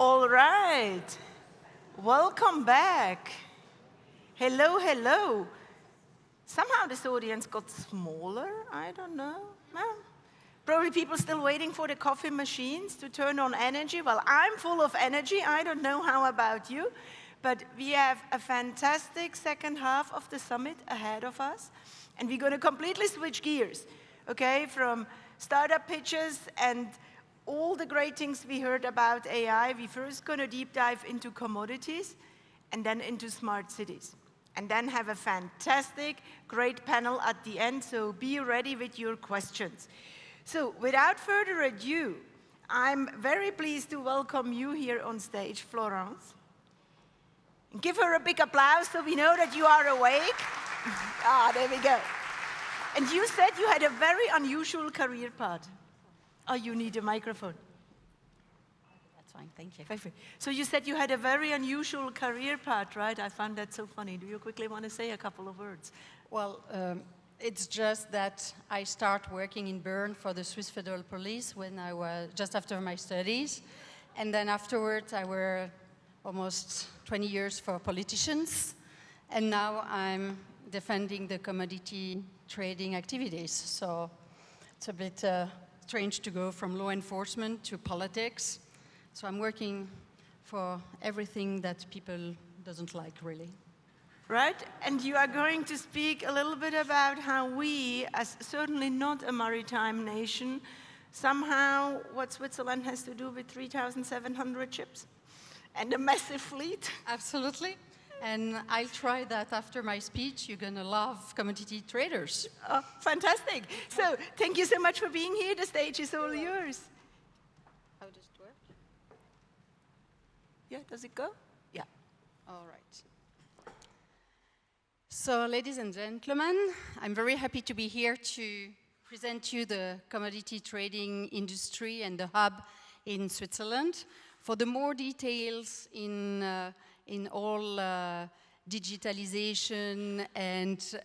All right. Welcome back. Hello, hello. Somehow this audience got smaller. I don't know. Well, probably people still waiting for the coffee machines to turn on energy. Well, I'm full of energy. I don't know how about you. But we have a fantastic second half of the summit ahead of us. And we're going to completely switch gears, okay, from startup pitches and all the great things we heard about AI. We're first going to deep dive into commodities and then into smart cities. And then have a fantastic, great panel at the end, so be ready with your questions. So without further ado, I'm very pleased to welcome you here on stage, Florence. Give her a big applause so we know that you are awake. There we go. And you said you had a very unusual career path. Oh, you need a microphone. That's fine, thank you. So you said you had a very unusual career path, right? I found that so funny. Do you quickly want to say a couple of words? Well, it's just that I started working in Bern for the Swiss Federal Police when I was just after my studies. And then afterwards, I were almost 20 years for politicians. And now I'm defending the commodity trading activities. So it's a bit strange to go from law enforcement to politics. So I'm working for everything that people doesn't like, really. Right, and you are going to speak a little bit about how we, as certainly not a maritime nation, somehow what Switzerland has to do with 3,700 ships and a massive fleet. Absolutely. And I'll try that after my speech. You're going to love commodity traders. Oh, fantastic. So thank you so much for being here. The stage is all yours. How does it work? Yeah, does it go? Yeah. All right. So, ladies and gentlemen, I'm very happy to be here to present you the commodity trading industry and the hub in Switzerland. For the more details in all digitalization and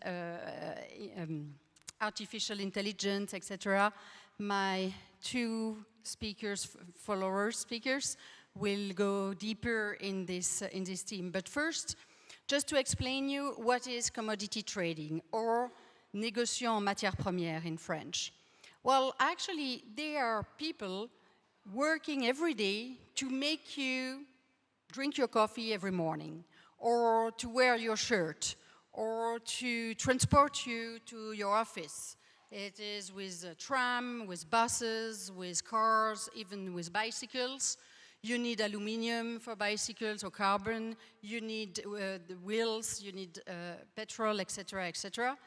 artificial intelligence, etc., my two speakers, speakers, will go deeper in this theme. But first, just to explain you what is commodity trading, or négociant en matières premières in French. Well, actually, they are people working every day to make you drink your coffee every morning, or to wear your shirt, or to transport you to your office. It is with a tram, with buses, with cars, even with bicycles. You need aluminium for bicycles or carbon. You need the wheels, you need petrol, etc., etc.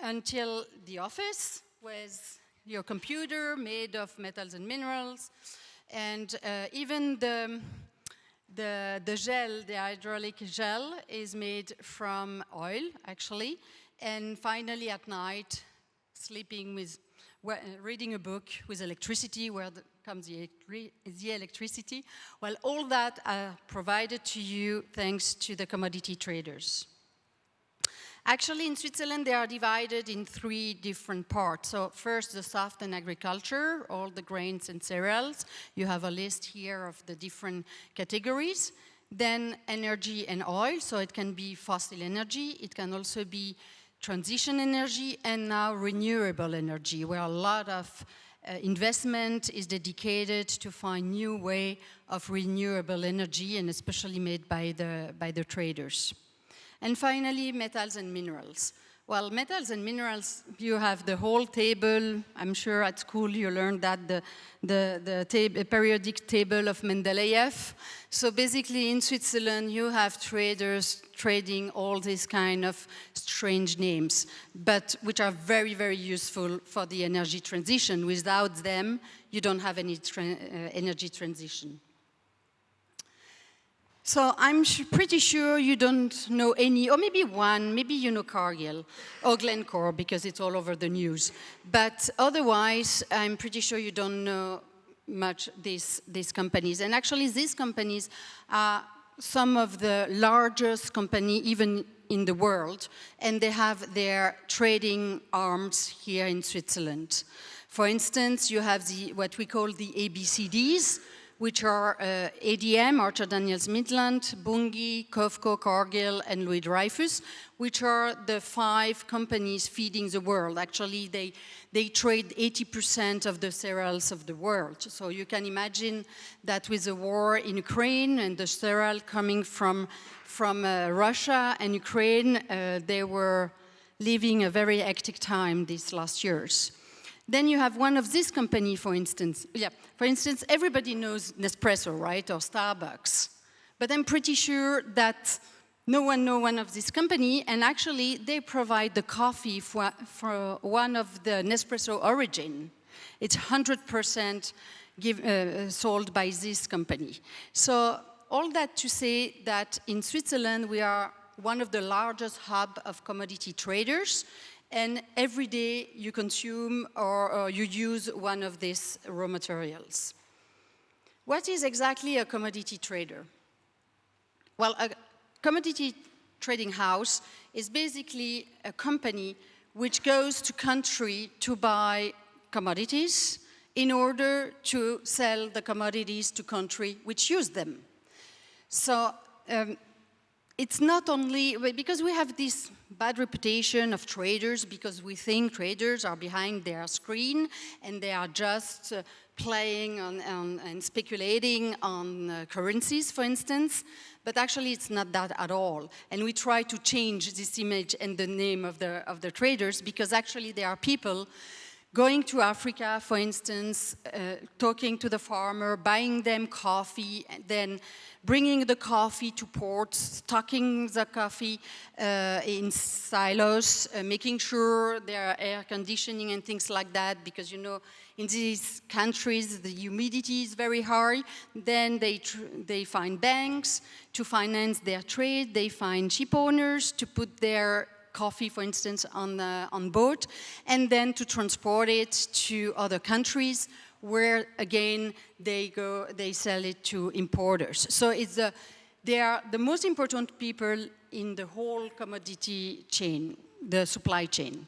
Until the office with your computer made of metals and minerals. And even the gel, the hydraulic gel, is made from oil, actually. And finally, at night, sleeping with, reading a book with electricity, where comes the electricity. Well, all that are provided to you thanks to the commodity traders. Actually, in Switzerland, they are divided in three different parts. So first, the soft and agriculture, all the grains and cereals. You have a list here of the different categories. Then energy and oil, so it can be fossil energy. It can also be transition energy, and now renewable energy, where a lot of investment is dedicated to find new way of renewable energy, and especially made by the traders. And finally, metals and minerals. Well, metals and minerals, you have the whole table. I'm sure at school you learned that the periodic table of Mendeleev. So basically in Switzerland, you have traders trading all these kind of strange names, but which are very, very useful for the energy transition. Without them, you don't have any energy transition. So I'm pretty sure you don't know any, or maybe one, maybe you know Cargill or Glencore because it's all over the news. But otherwise, I'm pretty sure you don't know much these companies. And actually, these companies are some of the largest companies even in the world, and they have their trading arms here in Switzerland. For instance, you have what we call the ABCDs, which are ADM, Archer Daniels Midland, Bunge, Covco, Cargill, and Louis Dreyfus, which are the 5 companies feeding the world. Actually, they trade 80% of the cereals of the world. So you can imagine that with the war in Ukraine and the cereal coming from Russia and Ukraine, they were living a very hectic time these last years. Then you have one of these companies, for instance. Yeah, for instance, everybody knows Nespresso, right, or Starbucks. But I'm pretty sure that no one knows one of these companies, and actually they provide the coffee for one of the Nespresso origin. It's 100% sold by this company. So all that to say that in Switzerland we are one of the largest hub of commodity traders, and every day you consume or you use one of these raw materials. What is exactly a commodity trader? Well, a commodity trading house is basically a company which goes to country to buy commodities in order to sell the commodities to country which use them. So it's not only, because we have this bad reputation of traders, because we think traders are behind their screen and they are just playing on and speculating on currencies, for instance, but actually it's not that at all. And we try to change this image and the name of the traders, because actually there are people going to Africa, for instance, talking to the farmer, buying them coffee, and then bringing the coffee to ports, stocking the coffee in silos, making sure there are air conditioning and things like that, because, you know, in these countries the humidity is very high. Then they find banks to finance their trade, they find ship owners to put their coffee, for instance, on boat, and then to transport it to other countries where, again, they sell it to importers. So they are the most important people in the whole commodity chain, the supply chain.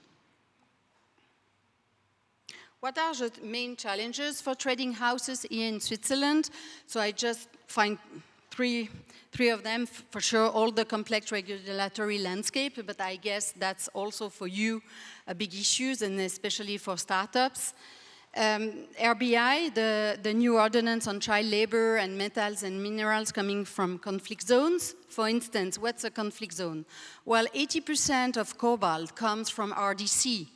What are the main challenges for trading houses here in Switzerland? So I just find three of them, for sure. All the complex regulatory landscape, but I guess that's also for you a big issue, and especially for startups. RBI, the new ordinance on child labor and metals and minerals coming from conflict zones. For instance, what's a conflict zone? Well, 80% of cobalt comes from RDC,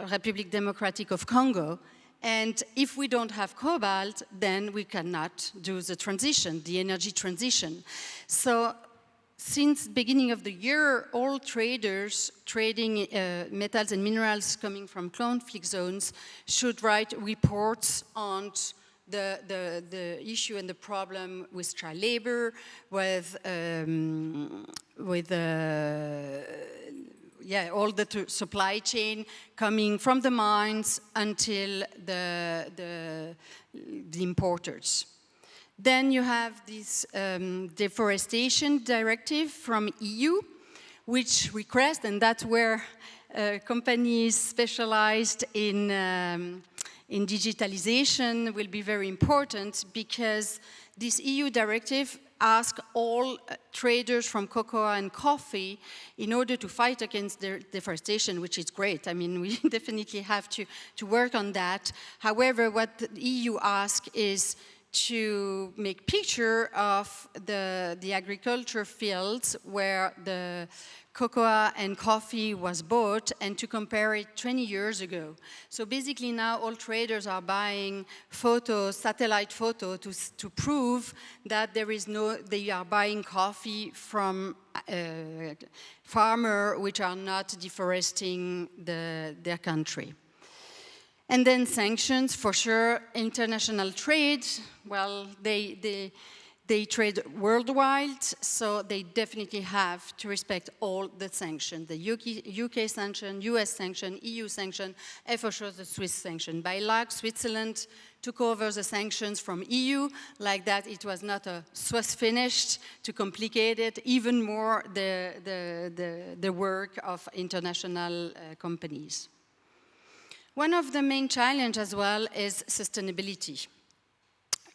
Republic Democratic of Congo. And if we don't have cobalt, then we cannot do the transition, the energy transition. So since the beginning of the year, all traders trading metals and minerals coming from conflict zones should write reports on the issue and the problem with child labor, with all the supply chain coming from the mines until the importers. Then you have this deforestation directive from EU, which requests, and that's where companies specialized in digitalization will be very important, because this EU directive ask all traders from cocoa and coffee in order to fight against deforestation, which is great. I mean, we definitely have to work on that. However, what the EU asks is to make picture of the agriculture fields where the cocoa and coffee was bought, and to compare it 20 years ago. So basically now all traders are buying photos, satellite photo, to prove that they are buying coffee from farmers which are not deforesting their country. And then sanctions, for sure. International trade, well, they trade worldwide, so they definitely have to respect all the sanctions. The UK sanction, US sanction, EU sanction, and for sure the Swiss sanction. By luck, Switzerland took over the sanctions from EU, like that it was not a Swiss finish to complicate it even more the work of international companies. One of the main challenges as well is sustainability.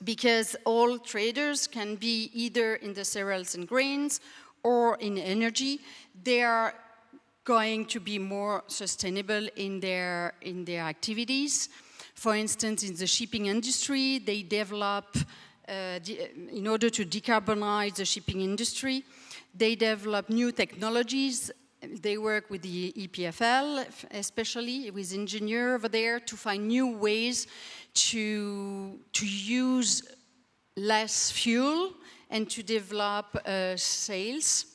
because all traders can be either in the cereals and grains or in energy. They are going to be more sustainable in their activities. For instance, in the shipping industry, they develop, in order to decarbonize the shipping industry, they develop new technologies. They work with the EPFL, especially with engineers over there, to find new ways to use less fuel and to develop sails,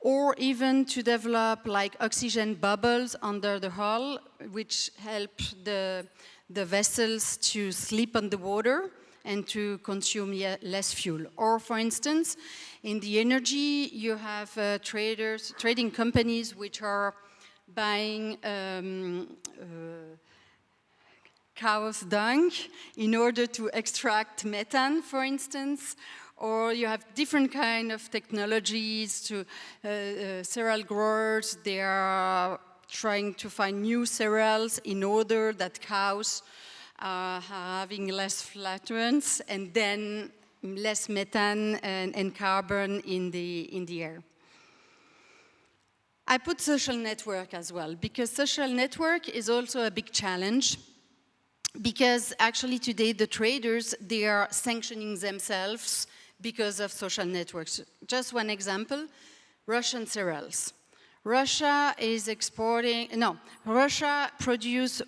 or even to develop like oxygen bubbles under the hull, which help the vessels to sleep on the water and to consume less fuel. Or for instance, in the energy, you have trading companies which are buying cow's dung in order to extract methane, for instance. Or you have different kind of technologies to cereal growers. They are trying to find new cereals in order that cows are having less flatulence and then less methane and carbon in the air. I put social network as well, because social network is also a big challenge, because actually today the traders, they are sanctioning themselves because of social networks. Just one example, Russian cereals. Russia produces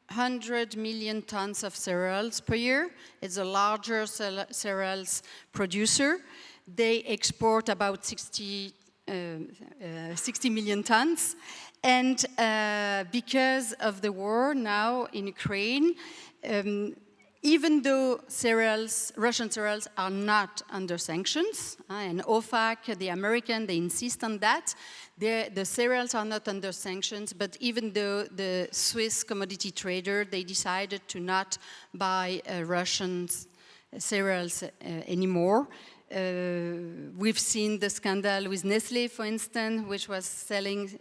100 million tons of cereals per year. It's the largest cereals producer. They export about 60 million tons. And because of the war now in Ukraine, even though Russian cereals are not under sanctions, and OFAC, the American, they insist on that, the cereals are not under sanctions, but even though the Swiss commodity trader, they decided to not buy Russian cereals anymore. We've seen the scandal with Nestle, for instance, which was selling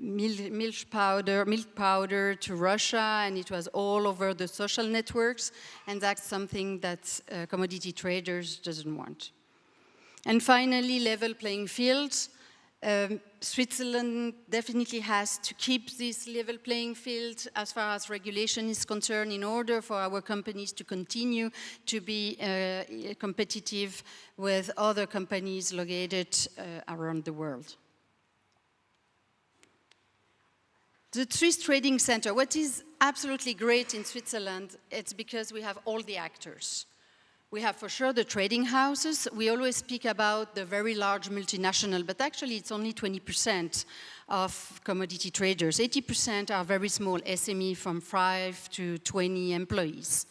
milk powder to Russia, and it was all over the social networks, and that's something that commodity traders doesn't want. And finally, level playing fields. Switzerland definitely has to keep this level playing field as far as regulation is concerned in order for our companies to continue to be competitive with other companies located around the world. The Swiss Trading Center, what is absolutely great in Switzerland, it's because we have all the actors. We have for sure the trading houses. We always speak about the very large multinational, but actually it's only 20% of commodity traders. 80% are very small SME from 5 to 20 employees.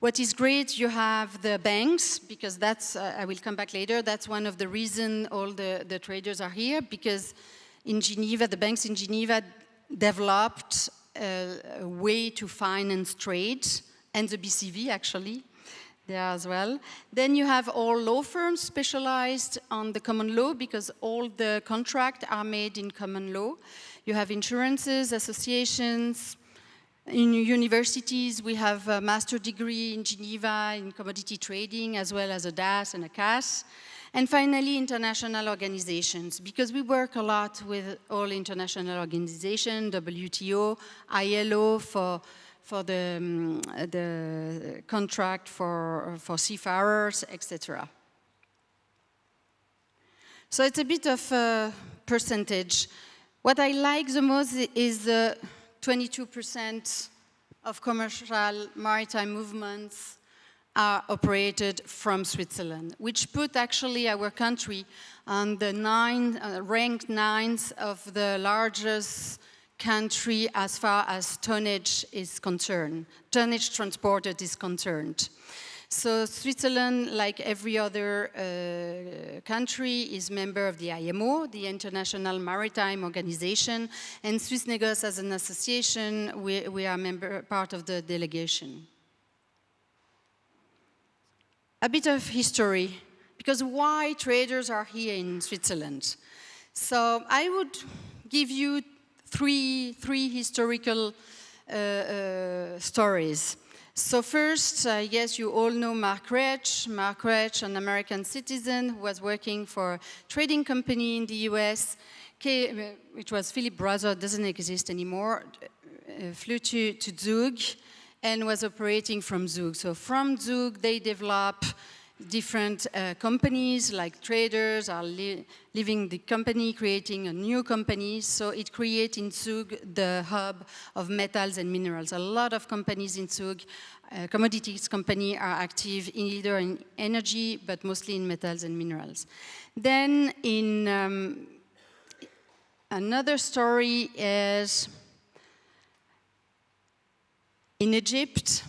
What is great, you have the banks, because that's, I will come back later, that's one of the reasons all the traders are here, because in Geneva, the banks in Geneva developed a way to finance trade, and the BCV actually, there as well. Then you have all law firms specialized on the common law, because all the contracts are made in common law. You have insurances, associations. In universities, we have a master degree in Geneva in commodity trading, as well as a DAS and a CAS. And finally, international organizations, because we work a lot with all international organizations, WTO, ILO for the contract for seafarers, etc. So it's a bit of a percentage. What I like the most is 22% of commercial maritime movements are operated from Switzerland, which put actually our country on the ranked 9th of the largest country as far as tonnage is concerned, tonnage transported is concerned. So Switzerland, like every other country, is member of the IMO, the International Maritime Organization, and SUISSENEGOCE as an association, we are part of the delegation. A bit of history, because why traders are here in Switzerland. So I would give you three historical stories. So first, yes, you all know Mark Schurch. Mark Schurch, an American citizen who was working for a trading company in the US, which was Philip Brothers, doesn't exist anymore, flew to Zug and was operating from Zug. So from Zug, they develop different companies, like traders are leaving the company, creating a new company. So it creates in Zug the hub of metals and minerals. A lot of companies in Zug, commodities company, are active either in energy, but mostly in metals and minerals. Then in another story is in Egypt.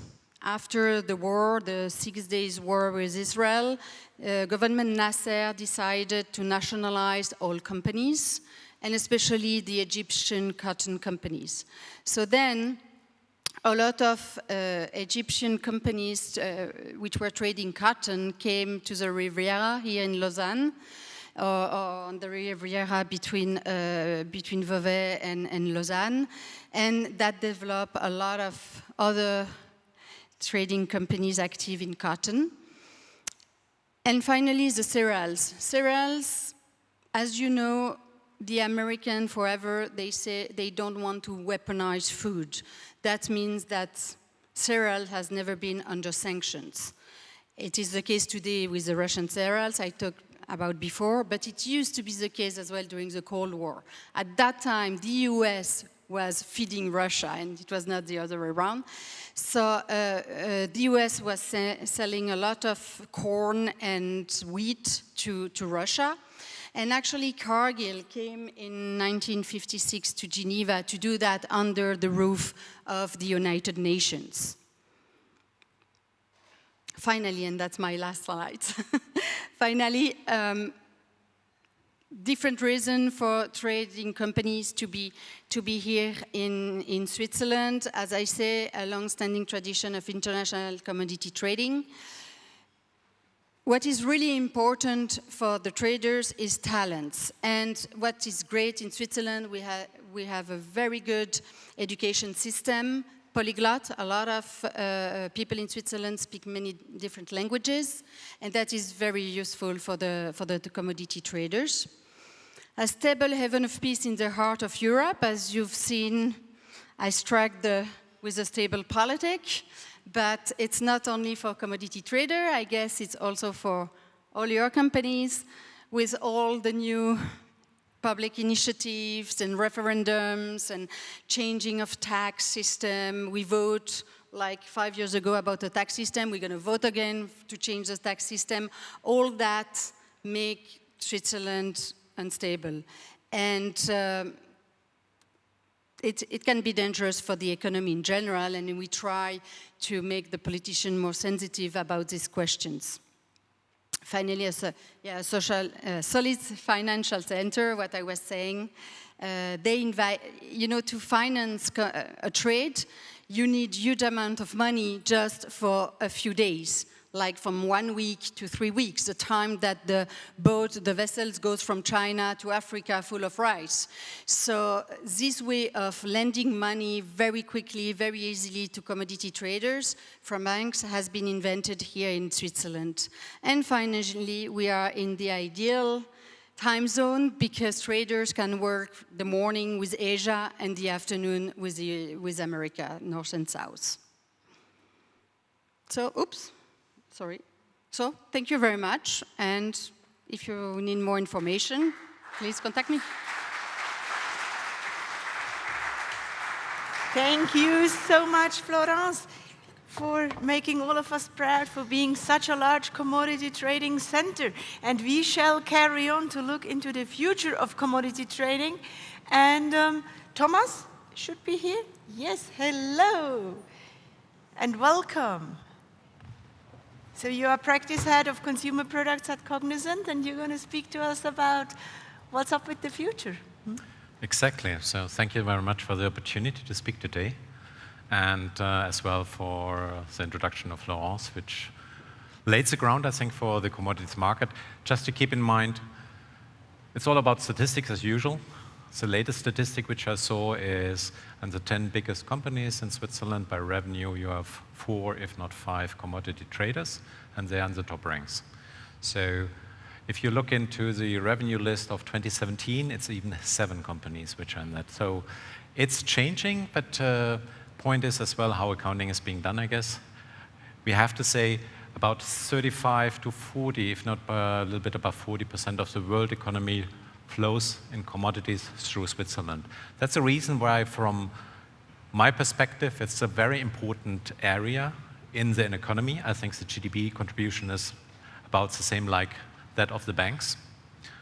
After the war, the 6 days war with Israel, government Nasser decided to nationalize all companies, and especially the Egyptian cotton companies. So then, a lot of Egyptian companies which were trading cotton came to the Riviera here in Lausanne, or on the Riviera between Vevey and Lausanne, and that developed a lot of other trading companies active in cotton. And finally, the cereals. Cereals, as you know, the American forever, they say they don't want to weaponize food. That means that cereal has never been under sanctions. It is the case today with the Russian cereals I talked about before, but it used to be the case as well during the Cold War. At that time, the US was feeding Russia, and it was not the other way around. So the US was selling a lot of corn and wheat to Russia. And actually, Cargill came in 1956 to Geneva to do that under the roof of the United Nations. Finally, and that's my last slide, finally, different reason for trading companies to be here in Switzerland. As I say, a long-standing tradition of international commodity trading. What is really important for the traders is talents. And what is great in Switzerland, we have a very good education system, polyglot. A lot of people in Switzerland speak many different languages, and that is very useful for the commodity traders. A stable haven of peace in the heart of Europe. As you've seen, I struck with a stable politic, but it's not only for commodity trader, I guess it's also for all your companies, with all the new public initiatives and referendums and changing of tax system. We vote like 5 years ago about the tax system. We're going to vote again to change the tax system. All that make Switzerland unstable. And it can be dangerous for the economy in general, and we try to make the politician more sensitive about these questions. Finally, a solid financial center, what I was saying, they invite, to finance a trade, you need huge amount of money just for a few days, like from 1 week to 3 weeks, the time that the vessels goes from China to Africa full of rice. So this way of lending money very quickly, very easily to commodity traders from banks has been invented here in Switzerland. And finally, we are in the ideal time zone because traders can work the morning with Asia and the afternoon with America, North and South. So, sorry. So, thank you very much, and if you need more information, please contact me. Thank you so much, Florence, for making all of us proud for being such a large commodity trading center. And we shall carry on to look into the future of commodity trading. And Thomas should be here. Yes, hello, and welcome. So you are practice head of consumer products at Cognizant, and you're going to speak to us about what's up with the future. Exactly. So thank you very much for the opportunity to speak today, and as well for the introduction of Florence, which laid the ground, I think, for the commodities market. Just to keep in mind, it's all about statistics as usual. the latest statistic which I saw is, in the 10 biggest companies in Switzerland by revenue, you have 4, if not 5, commodity traders, and they are in the top ranks. So if you look into the revenue list of 2017, it's even 7 companies which are in that. So it's changing, but point is as well how accounting is being done, I guess. We have to say about 35 to 40, if not a little bit above 40% of the world economy flows in commodities through Switzerland. That's the reason why, from my perspective, it's a very important area in the economy. I think the GDP contribution is about the same like that of the banks,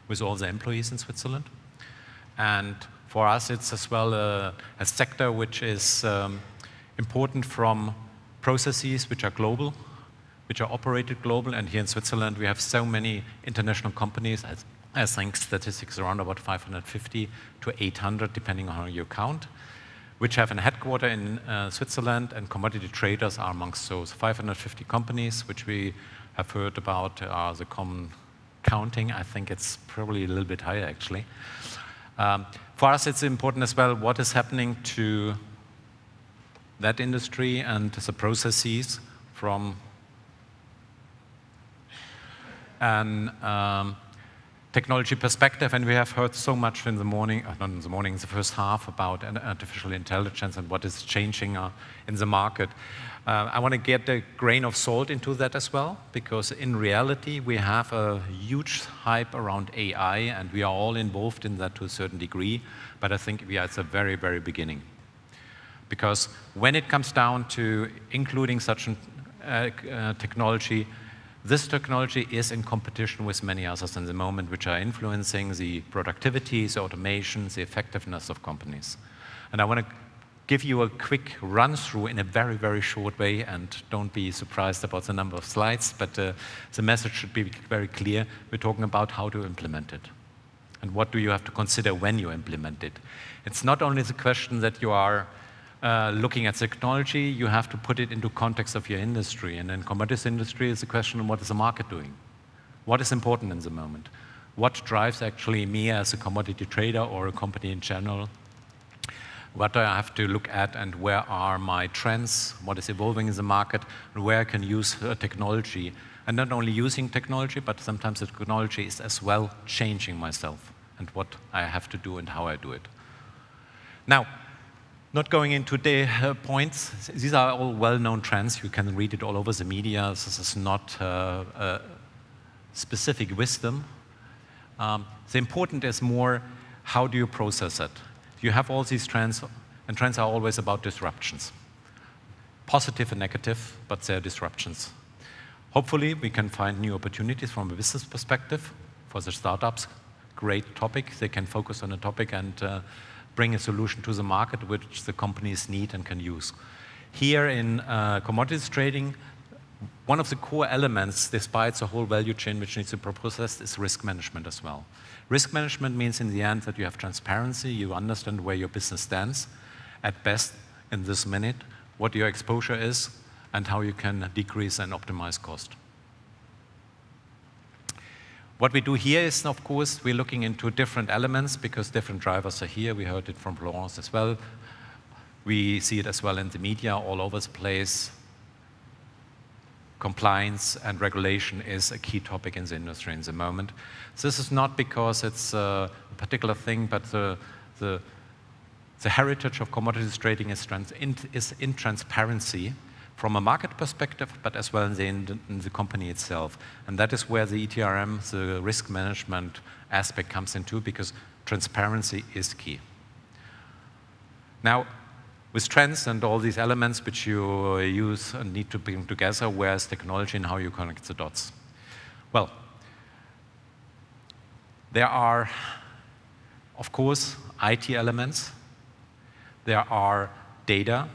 with all the employees in Switzerland. And for us, it's as well a sector which is important from processes which are global, which are operated global. And here in Switzerland, we have so many international companies. I think statistics around about 550 to 800, depending on how you count, which have a headquarter in Switzerland, and commodity traders are amongst those 550 companies, which we have heard about are the common counting. I think it's probably a little bit higher, actually. For us, it's important as well what is happening to that industry and the processes from an technology perspective, and we have heard so much in the morning, not in the morning, in the first half, about artificial intelligence and what is changing in the market. I want to get a grain of salt into that as well, because in reality we have a huge hype around AI, and we are all involved in that to a certain degree, but I think we are at the very, very beginning. Because when it comes down to including such technology, this technology is in competition with many others in the moment, which are influencing the productivity, the automation, the effectiveness of companies. And I want to give you a quick run-through in a very, very short way, and don't be surprised about the number of slides, but the message should be very clear. We're talking about how to implement it, and what do you have to consider when you implement it. It's not only the question that you are looking at technology, you have to put it into context of your industry. And in commodities industry, it's a question of what is the market doing? What is important in the moment? What drives actually me as a commodity trader or a company in general? What do I have to look at, and where are my trends? What is evolving in the market, and where I can use technology? And not only using technology, but sometimes the technology is as well changing myself and what I have to do and how I do it. Now, not going into the points, these are all well-known trends. You can read it all over the media. This is not specific wisdom. The important is more, how do you process it? You have all these trends, and trends are always about disruptions. Positive and negative, but they're disruptions. Hopefully, we can find new opportunities from a business perspective for the startups. Great topic. They can focus on a topic and bring a solution to the market which the companies need and can use. Here in commodities trading, one of the core elements, despite the whole value chain which needs to be processed, is risk management as well. Risk management means in the end that you have transparency, you understand where your business stands, at best in this minute, what your exposure is, and how you can decrease and optimize cost. What we do here is, of course, we're looking into different elements because different drivers are here. We heard it from Florence as well. We see it as well in the media all over the place. Compliance and regulation is a key topic in the industry in the moment. This is not because it's a particular thing, but the heritage of commodities trading is in transparency from a market perspective, but as well in the company itself. And that is where the ETRM, the risk management aspect, comes into, because transparency is key. Now, with trends and all these elements which you use and need to bring together, where's technology and how you connect the dots? Well, there are, of course, IT elements. There are data.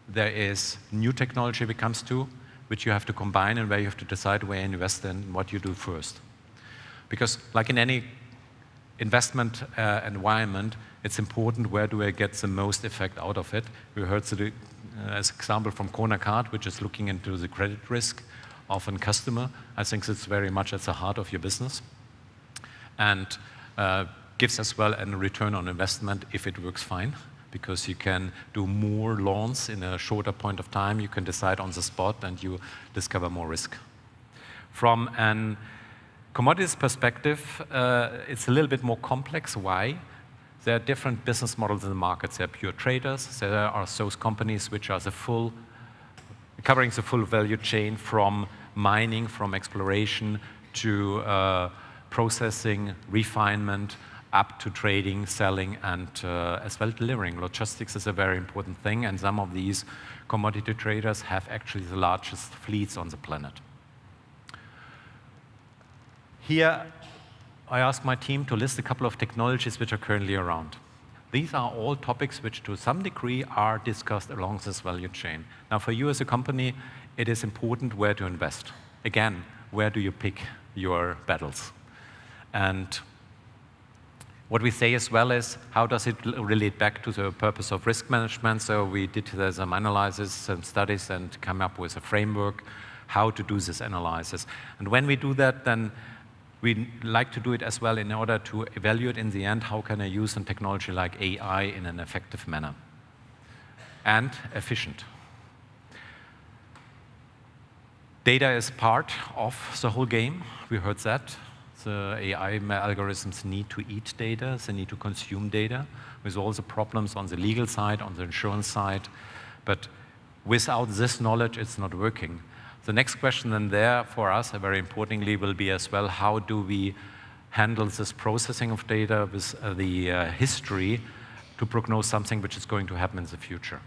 There is new technology that comes to, which you have to combine, and where you have to decide where you invest and what you do first. Because like in any investment environment, it's important, where do I get the most effect out of it? We heard as example from Cognizant, which is looking into the credit risk of a customer. I think it's very much at the heart of your business. And gives as well a return on investment if it works fine, because you can do more loans in a shorter point of time. You can decide on the spot and you discover more risk. From an commodities perspective, it's a little bit more complex. Why? There are different business models in the markets. There are pure traders. There are those companies which are covering the full value chain, from mining, from exploration to processing, refinement, up to trading, selling, and as well delivering. Logistics is a very important thing, and some of these commodity traders have actually the largest fleets on the planet. Here, I asked my team to list a couple of technologies which are currently around. These are all topics which to some degree are discussed along this value chain. Now for you as a company, it is important where to invest. Again, where do you pick your battles? And what we say as well is, how does it relate back to the purpose of risk management? So we did some analysis, some studies, and come up with a framework how to do this analysis. And when we do that, then we like to do it as well in order to evaluate in the end, how can I use a technology like AI in an effective manner and efficient. Data is part of the whole game. We heard that. The AI algorithms need to eat data, they need to consume data, with all the problems on the legal side, on the insurance side. But without this knowledge, it's not working. The next question then there for us, very importantly, will be as well, how do we handle this processing of data with the history to prognose something which is going to happen in the future?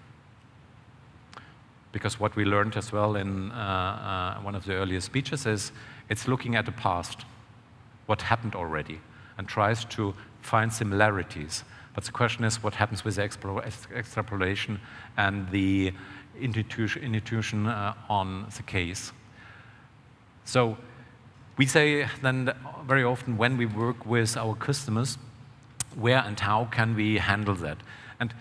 Because what we learned as well in one of the earlier speeches is, it's looking at the past, what happened already, and tries to find similarities. But the question is, what happens with the extrapolation and the intuition on the case? So we say then very often when we work with our customers, where and how can we handle that? And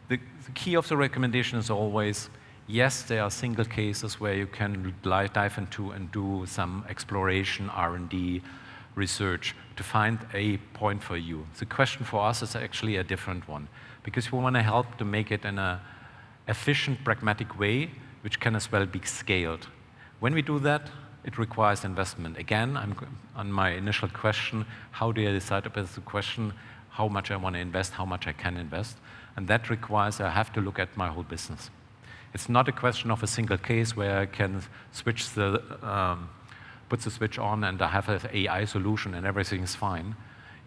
the key of the recommendation is always, yes, there are single cases where you can dive into and do some exploration, R&D, research to find a point for you. The question for us is actually a different one, because we want to help to make it in an efficient, pragmatic way, which can as well be scaled. When we do that, it requires investment. Again, I'm on my initial question, how do I decide about the question, how much I want to invest, how much I can invest? And that requires I have to look at my whole business. It's not a question of a single case where I can switch the put the switch on and I have an AI solution and everything is fine.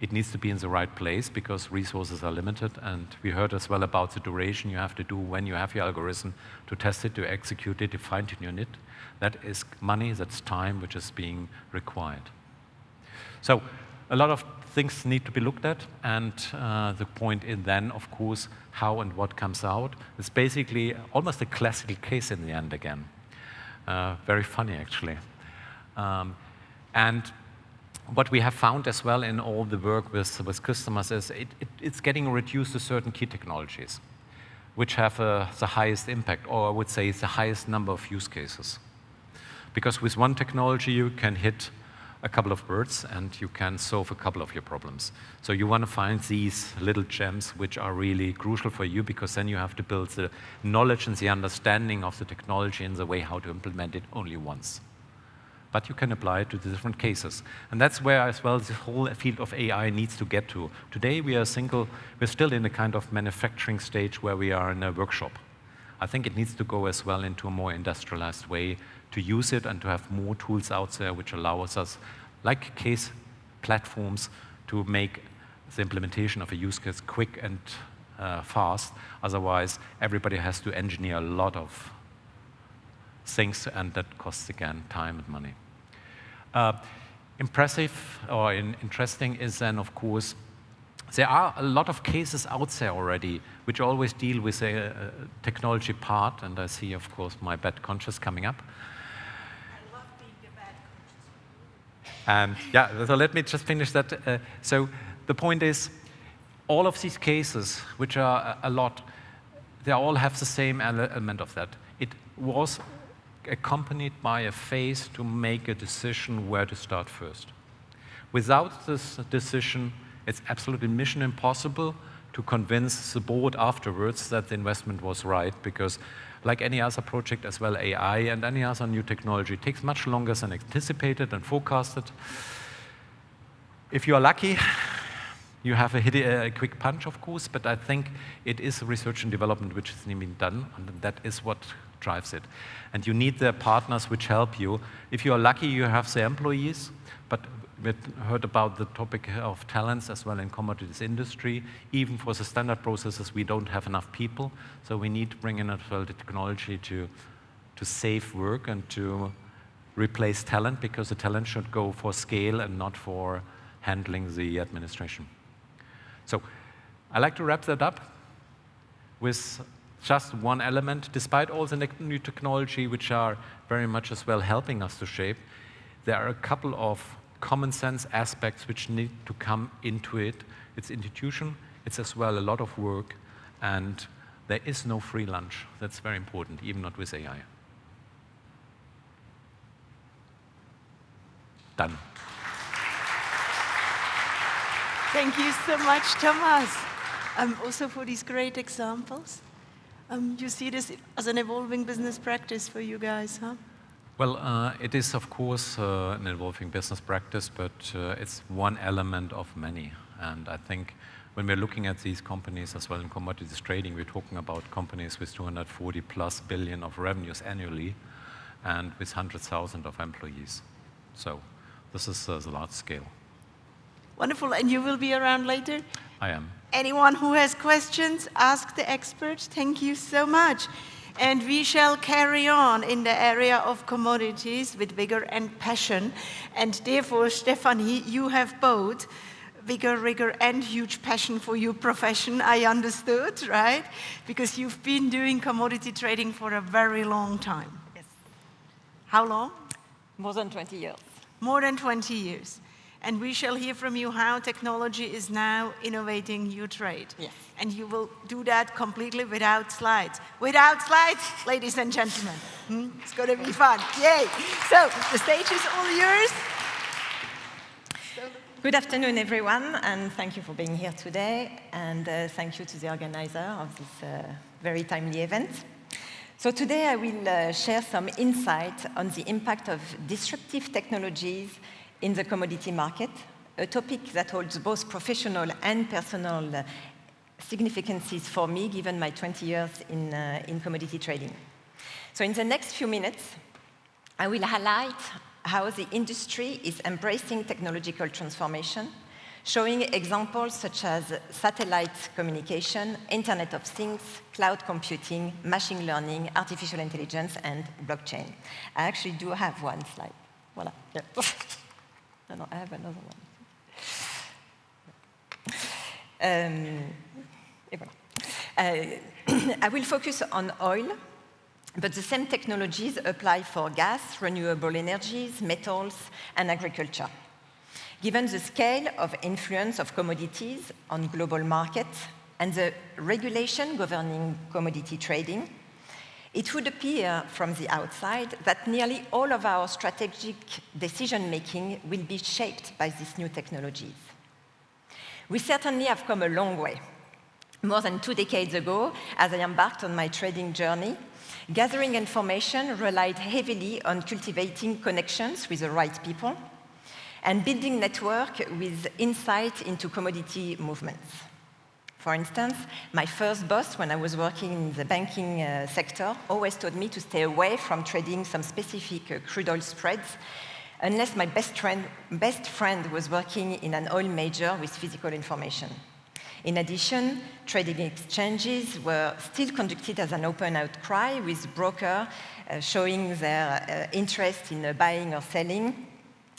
It needs to be in the right place because resources are limited, and we heard as well about the duration you have to do when you have your algorithm to test it, to execute it, to fine-tune it. That is money, that's time which is being required. So a lot of things need to be looked at, and the point is then, of course, how and what comes out. It's basically almost a classical case in the end again. Very funny, actually. And what we have found as well in all the work with customers is it's getting reduced to certain key technologies, which have the highest impact, or I would say the highest number of use cases. Because with one technology, you can hit a couple of birds and you can solve a couple of your problems. So you want to find these little gems which are really crucial for you, because then you have to build the knowledge and the understanding of the technology and the way how to implement it only once. But you can apply it to the different cases. And that's where as well the whole field of AI needs to get to. Today we're still in a kind of manufacturing stage where we are in a workshop. I think it needs to go as well into a more industrialized way to use it and to have more tools out there which allow us, like case platforms, to make the implementation of a use case quick and fast. Otherwise, everybody has to engineer a lot of things, and that costs, again, time and money. Impressive or interesting is then, of course, there are a lot of cases out there already which always deal with a technology part, and I see, of course, my bad conscience coming up. I love being a bad conscience. And yeah, so let me just finish that. So the point is, all of these cases, which are a lot, they all have the same element of that. It was accompanied by a phase to make a decision where to start first. Without this decision, It's absolutely mission impossible to convince the board afterwards that the investment was right, because like any other project as well, AI and any other new technology, it takes much longer than anticipated and forecasted. If you are lucky, you have a quick punch, of course, but I think it is research and development which is being done, and that is what drives it. And you need the partners which help you. If you are lucky, you have the employees, but we heard about the topic of talents as well in commodities industry. Even for the standard processes, we don't have enough people, so we need to bring in as well the technology to save work and to replace talent, because the talent should go for scale and not for handling the administration. So I like to wrap that up with just one element. Despite all the new technology, which are very much as well helping us to shape, there are a couple of common sense aspects which need to come into it. It's institution, it's as well a lot of work, and there is no free lunch. That's very important, even not with AI. Done. Thank you so much, Thomas, also for these great examples. You see this as an evolving business practice for you guys, huh? Well, it is, of course, an evolving business practice, but it's one element of many. And I think when we're looking at these companies as well in commodities trading, we're talking about companies with 240+ billion of revenues annually and with 100,000 of employees. So this is the large scale. Wonderful. And you will be around later? I am. Anyone who has questions, ask the experts. Thank you so much. And we shall carry on in the area of commodities with vigor and passion. And therefore, Stephanie, you have both vigor, rigor, and huge passion for your profession, I understood, right? Because you've been doing commodity trading for a very long time. Yes. How long? More than 20 years. More than 20 years. And we shall hear from you how technology is now innovating your trade. Yes. And you will do that completely without slides. Without slides, ladies and gentlemen. It's going to be fun. Yay. So the stage is all yours. Good afternoon, everyone, and thank you for being here today. And thank you to the organizer of this very timely event. So today I will share some insight on the impact of disruptive technologies in the commodity market, a topic that holds both professional and personal significances for me, given my 20 years in commodity trading. So in the next few minutes, I will highlight how the industry is embracing technological transformation, showing examples such as satellite communication, Internet of Things, cloud computing, machine learning, artificial intelligence, and blockchain. I actually do have one slide. Voilà. Yeah. No, I have another one. I will focus on oil, but the same technologies apply for gas, renewable energies, metals, and agriculture. Given the scale of influence of commodities on global markets and the regulation governing commodity trading, it would appear from the outside that nearly all of our strategic decision-making will be shaped by these new technologies. We certainly have come a long way. More than 2 decades ago, as I embarked on my trading journey, gathering information relied heavily on cultivating connections with the right people and building network with insight into commodity movements. For instance, my first boss, when I was working in the banking sector, always told me to stay away from trading some specific crude oil spreads unless my best friend was working in an oil major with physical information. In addition, trading exchanges were still conducted as an open outcry, with brokers showing their interest in buying or selling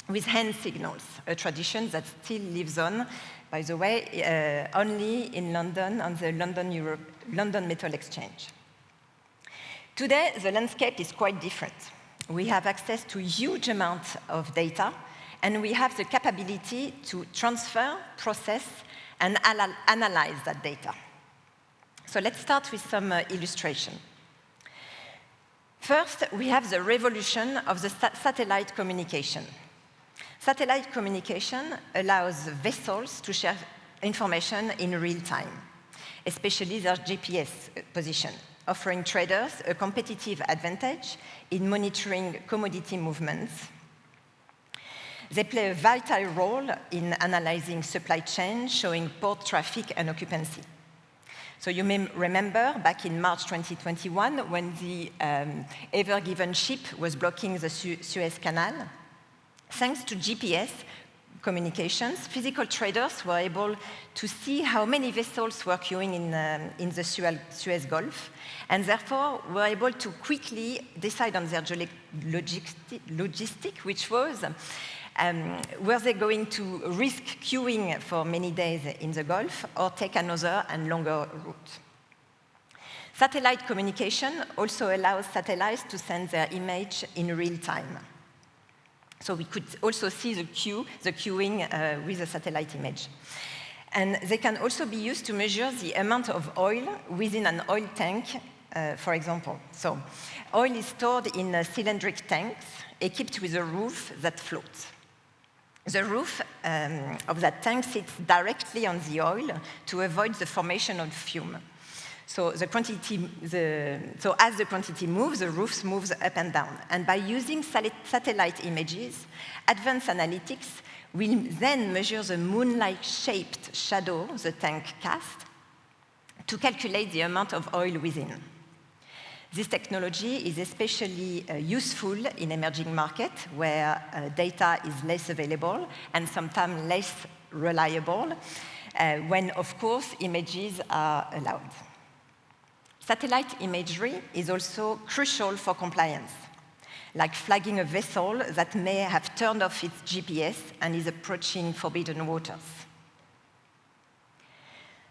with hand signals, a tradition that still lives on, by the way, only in London, on the London Metal Exchange. Today, the landscape is quite different. We have access to huge amounts of data, and we have the capability to transfer, process, and analyze that data. So let's start with some illustration. First, we have the revolution of the satellite communication. Satellite communication allows vessels to share information in real time, especially their GPS position, offering traders a competitive advantage in monitoring commodity movements. They play a vital role in analyzing supply chain, showing port traffic and occupancy. So you may remember back in March 2021 when the Ever Given ship was blocking the Suez Canal. Thanks to GPS communications, physical traders were able to see how many vessels were queuing in the Suez Gulf, and therefore were able to quickly decide on their logistic, which was were they going to risk queuing for many days in the Gulf or take another and longer route. Satellite communication also allows satellites to send their image in real time. So we could also see the queuing with a satellite image. And they can also be used to measure the amount of oil within an oil tank, for example. So oil is stored in cylindric tanks equipped with a roof that floats. The roof of that tank sits directly on the oil to avoid the formation of fume. So as the quantity moves, the roof moves up and down. And by using satellite images, advanced analytics will then measure the moon-like-shaped shadow the tank casts to calculate the amount of oil within. This technology is especially useful in emerging markets where data is less available and sometimes less reliable, when, of course, images are allowed. Satellite imagery is also crucial for compliance, like flagging a vessel that may have turned off its GPS and is approaching forbidden waters.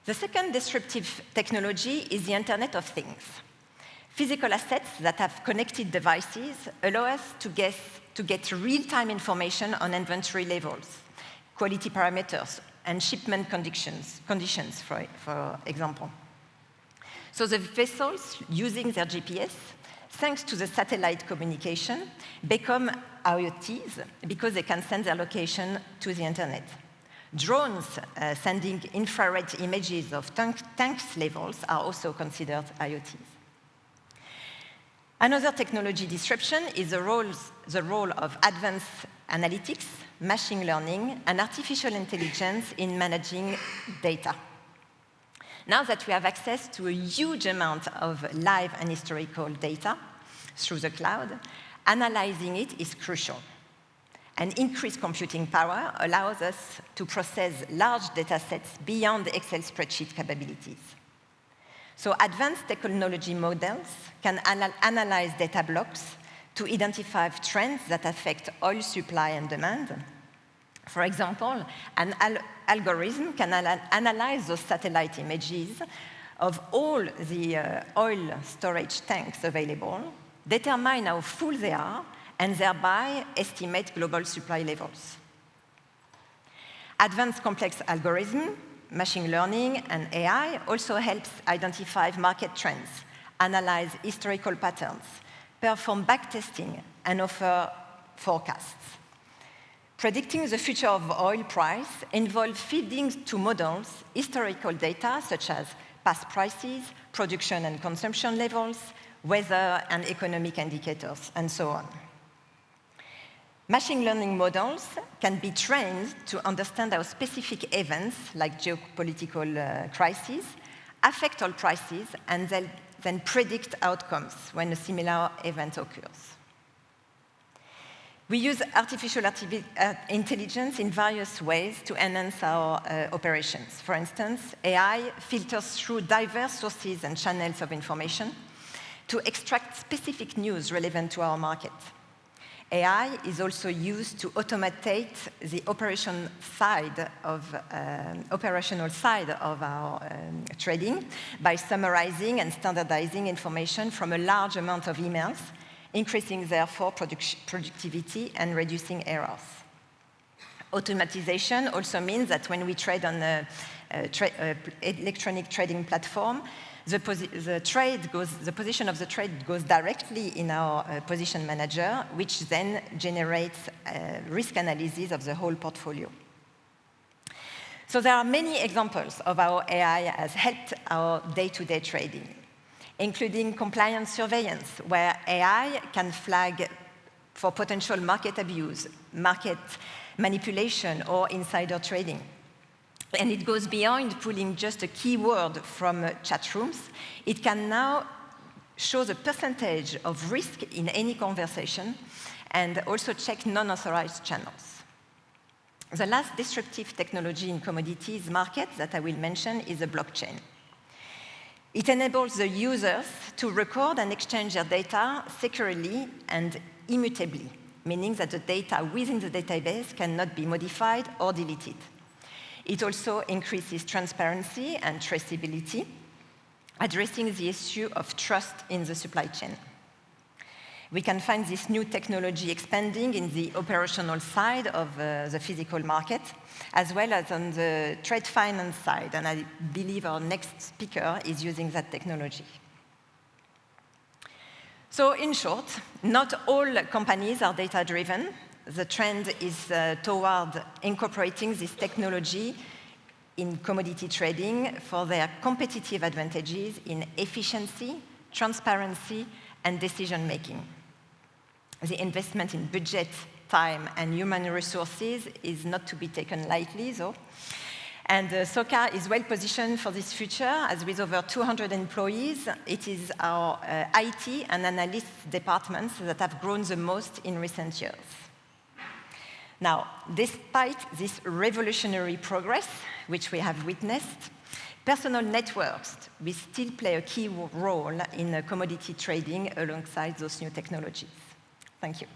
The second disruptive technology is the Internet of Things. Physical assets that have connected devices allow us to get real-time information on inventory levels, quality parameters, and shipment conditions for example. So the vessels using their GPS, thanks to the satellite communication, become IoTs because they can send their location to the internet. Drones sending infrared images of tanks levels are also considered IoTs. Another technology disruption is the role of advanced analytics, machine learning, and artificial intelligence in managing data. Now that we have access to a huge amount of live and historical data through the cloud, analyzing it is crucial. And increased computing power allows us to process large data sets beyond Excel spreadsheet capabilities. So advanced technology models can analyze data blocks to identify trends that affect oil supply and demand. For example, an algorithm can analyze those satellite images of all the oil storage tanks available, determine how full they are, and thereby estimate global supply levels. Advanced complex algorithms, machine learning, and AI also helps identify market trends, analyze historical patterns, perform backtesting, and offer forecasts. Predicting the future of oil price involves feeding to models historical data such as past prices, production and consumption levels, weather and economic indicators, and so on. Machine learning models can be trained to understand how specific events, like geopolitical crises, affect oil prices and then predict outcomes when a similar event occurs. We use artificial intelligence in various ways to enhance our operations. For instance, AI filters through diverse sources and channels of information to extract specific news relevant to our market. AI is also used to automate the operational side of our trading by summarizing and standardizing information from a large amount of emails, increasing, therefore, productivity and reducing errors. Automatization also means that when we trade on an electronic trading platform, The position of the trade goes directly in our position manager, which then generates risk analysis of the whole portfolio. So there are many examples of how AI has helped our day-to-day trading, including compliance surveillance, where AI can flag for potential market abuse, market manipulation, or insider trading. And it goes beyond pulling just a keyword from chat rooms. It can now show the percentage of risk in any conversation and also check non-authorized channels. The last disruptive technology in commodities market that I will mention is the blockchain. It enables the users to record and exchange their data securely and immutably, meaning that the data within the database cannot be modified or deleted. It also increases transparency and traceability, addressing the issue of trust in the supply chain. We can find this new technology expanding in the operational side of the physical market, as well as on the trade finance side, and I believe our next speaker is using that technology. So in short, not all companies are data-driven. The trend is toward incorporating this technology in commodity trading for their competitive advantages in efficiency, transparency, and decision-making. The investment in budget, time, and human resources is not to be taken lightly, though. And SOCAR is well positioned for this future, as with over 200 employees, it is our IT and analyst departments that have grown the most in recent years. Now, despite this revolutionary progress, which we have witnessed, personal networks will still play a key role in commodity trading alongside those new technologies. Thank you.